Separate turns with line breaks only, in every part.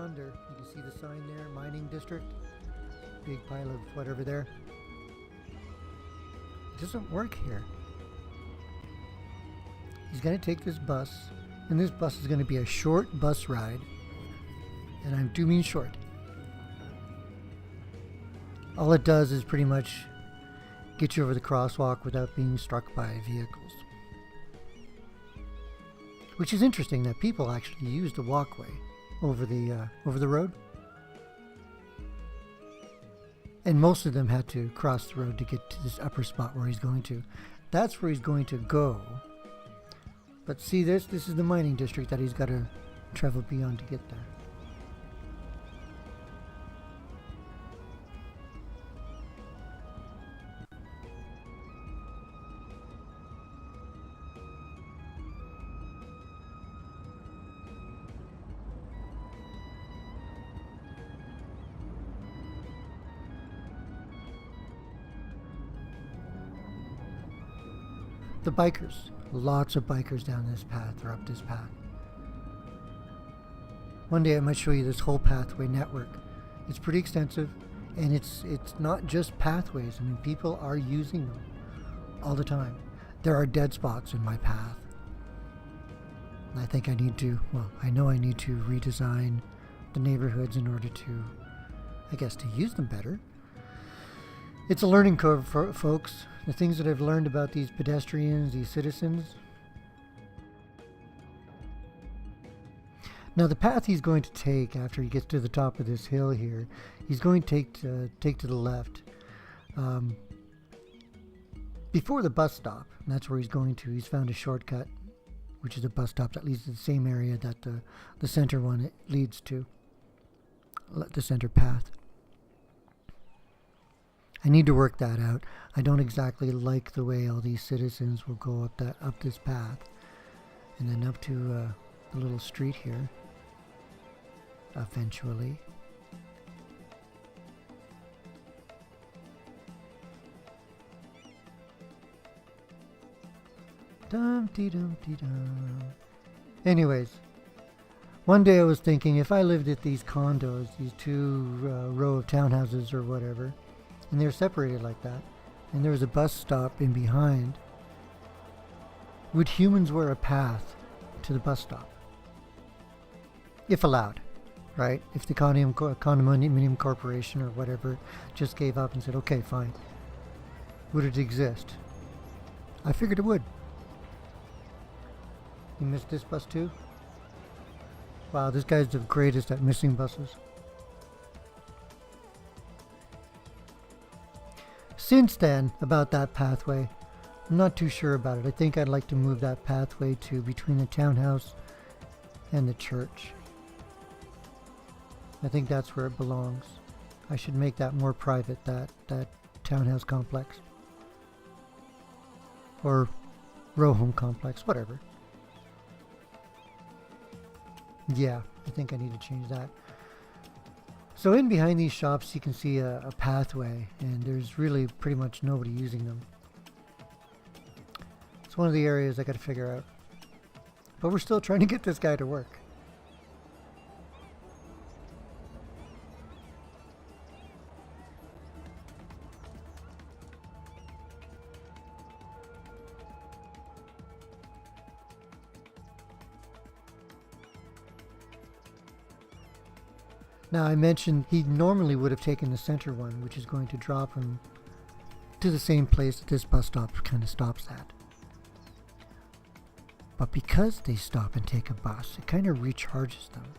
yonder, you can see the sign there, mining district. Big pile of whatever there. It doesn't work here. He's going to take this bus, and this bus is going to be a short bus ride. And I do mean short. All it does is pretty much get you over the crosswalk without being struck by vehicles. Which is interesting that people actually use the walkway over the road. And most of them had to cross the road to get to this upper spot where he's going to. That's where he's going to go. But see this? This is the mining district that he's got to travel beyond to get there. The bikers. Lots of bikers down this path or up this path. One day I might show you this whole pathway network. It's pretty extensive, and it's not just pathways. I mean, people are using them all the time. There are dead spots in my path. I think I need to, well, I know I need to redesign the neighborhoods in order to, I guess, to use them better. It's a learning curve, folks. The things that I've learned about these pedestrians, these citizens. Now the path he's going to take after he gets to the top of this hill here, he's going to take to the left. Before the bus stop, and that's where he's going to. He's found a shortcut, which is a bus stop that leads to the same area that the center one leads to. The center path. I need to work that out. I don't exactly like the way all these citizens will go up this path, and then up to the little street here. Eventually. Dum-dee-dum-dee-dum. Anyways, one day I was thinking if I lived at these condos, these two row of townhouses or whatever, and they're separated like that, and there was a bus stop in behind, would humans wear a path to the bus stop? If allowed, right? If the condominium corporation or whatever just gave up and said, okay, fine. Would it exist? I figured it would. You missed this bus too? Wow, this guy's the greatest at missing buses. Since then, about that pathway, I'm not too sure about it. I think I'd like to move that pathway to between the townhouse and the church. I think that's where it belongs. I should make that more private, that townhouse complex. Or row home complex, whatever. Yeah, I think I need to change that. So in behind these shops you can see a pathway, and there's really pretty much nobody using them. It's one of the areas I got to figure out. But we're still trying to get this guy to work. Now I mentioned he normally would have taken the center one, which is going to drop him to the same place that this bus stop kind of stops at. But because they stop and take a bus, it kind of recharges them.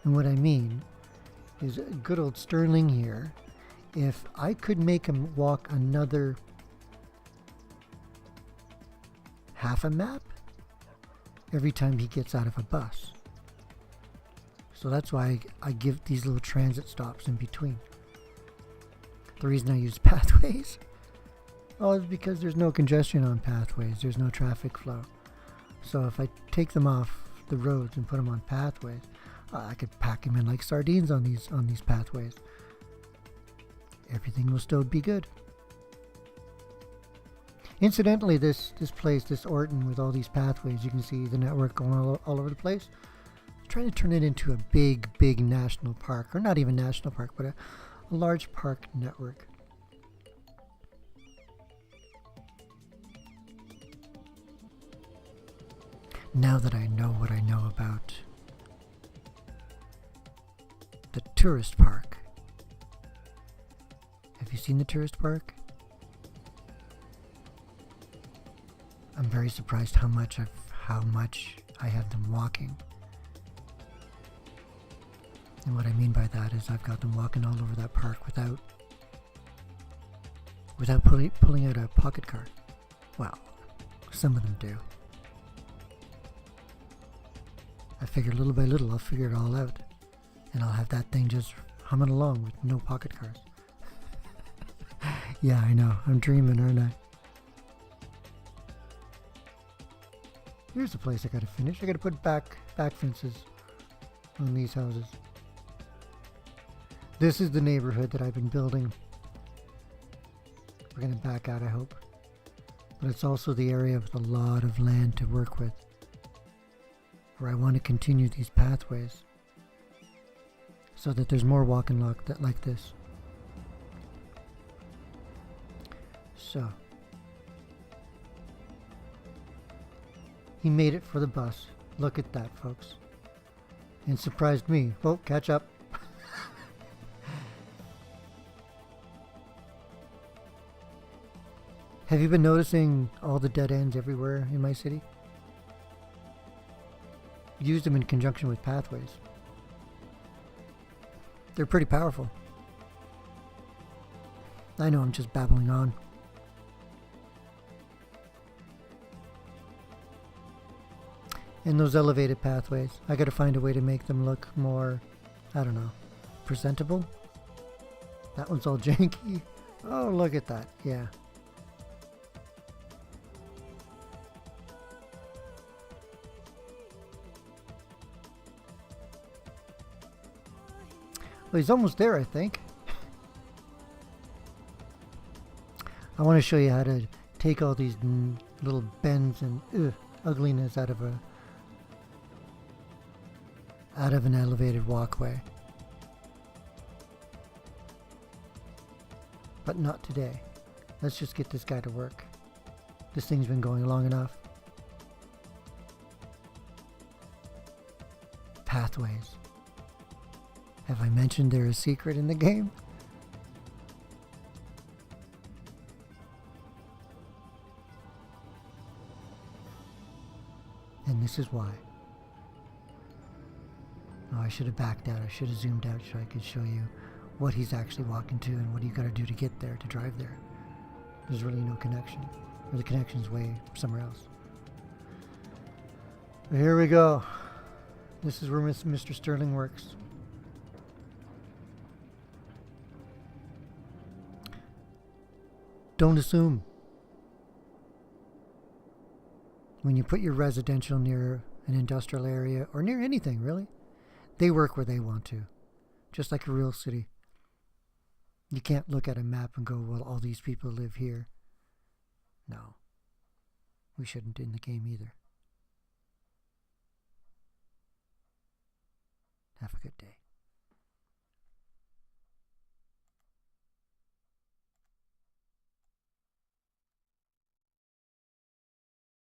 And what I mean is good old Sterling here, if I could make him walk another half a map every time he gets out of a bus. So that's why I give these little transit stops in between. The reason I use pathways, is because there's no congestion on pathways. There's no traffic flow. So if I take them off the roads and put them on pathways, I could pack them in like sardines on these pathways. Everything will still be good. Incidentally, this place, this Orton with all these pathways, you can see the network going all over the place. trying to turn it into a big national park, or not even national park, but a large park network. Now that I know what I know about the tourist park. Have you seen the tourist park? I'm very surprised how much I have them walking. And what I mean by that is I've got them walking all over that park without pulling out a pocket car. Well, some of them do. I figure little by little I'll figure it all out. And I'll have that thing just humming along with no pocket cars. Yeah, I know. I'm dreaming, aren't I? Here's the place I gotta finish. I gotta put back fences on these houses. This is the neighborhood that I've been building. We're gonna back out, I hope. But it's also the area with a lot of land to work with, where I want to continue these pathways so that there's more walk and lock like this. So he made it for the bus. Look at that, folks. And surprised me. Oh, catch up. Have you been noticing all the dead ends everywhere in my city? Use them in conjunction with pathways. They're pretty powerful. I know I'm just babbling on. And those elevated pathways, I gotta find a way to make them look more, I don't know, presentable. That one's all janky. Oh, look at that. Yeah. Well, he's almost there, I think. I want to show you how to take all these little bends and ugliness out of an elevated walkway. But not today. Let's just get this guy to work. This thing's been going long enough. Pathways. Have I mentioned they're a secret in the game? And this is why. Oh, I should have backed out. I should have zoomed out so I could show you what he's actually walking to and what you got to do to get there, to drive there. There's really no connection. Or the connection's way somewhere else. But here we go. This is where Mr. Sterling works. Don't assume. When you put your residential near an industrial area, or near anything really, they work where they want to. Just like a real city. You can't look at a map and go, well, all these people live here. No. We shouldn't in the game either. Have a good day.